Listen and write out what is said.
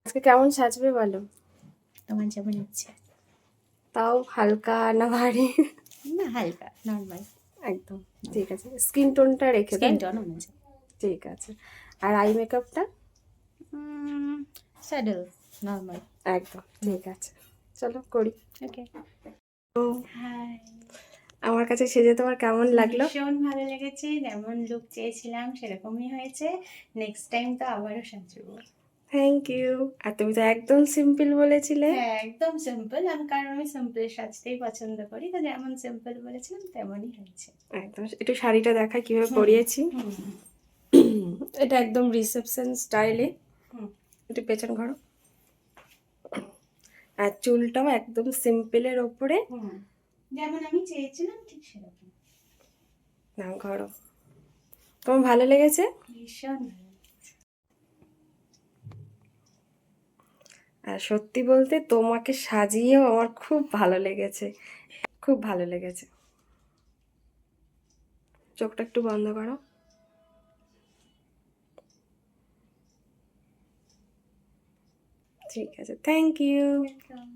আজকে কেমন সাজবে বলো? তোমার যেমন ইচ্ছে। তাও হালকা না ভারী? না, হালকা নর্মাল একদম ঠিক আছে। স্কিন টোনটা রেখে দাও। স্কিন টোন অনুযায়ী। ঠিক আছে। আর আই মেকআপটা? Saddle normal. একদম ঠিক আছে, চলো করি। ওকে। ও, হাই। আমার কাছে সেজে তোমার কেমন লাগলো? ভীষণ ভালো লেগেছে, যেমন লুক চেয়েছিলাম সেরকমই হয়েছে। নেক্সট টাইম তো আবারও সাজবো। Thank you. আর তুমি তো একদম সিম্পল বলেছিলে। হ্যাঁ, একদম সিম্পল। কারণ আমি সিম্পল সাজতেই পছন্দ করি, তো যেমন সিম্পল বলেছিলাম তেমনই হয়েছে। একদম। একটু শাড়িটা দেখা কিভাবে হুম, পরিয়েছি। হুম, এটা একদম রিসেপশন স্টাইলে। হুম, একটু পেছন ঘোরো। আর চুলটাও একদম সিম্পলের ওপরে। হুম, যেমন আমি চেয়েছিলাম ঠিক সেরকম। না ঘোরো। তোমার ভালো লেগেছে? ভীষণ ভালো। আর সত্যি বলতে তোমাকে সাজিয়েও আমার খুব ভালো লেগেছে, খুব ভালো লেগেছে। চোখটা একটু বন্ধ করো। ঠিক আছে, থ্যাংক ইউ। ওয়েলকাম।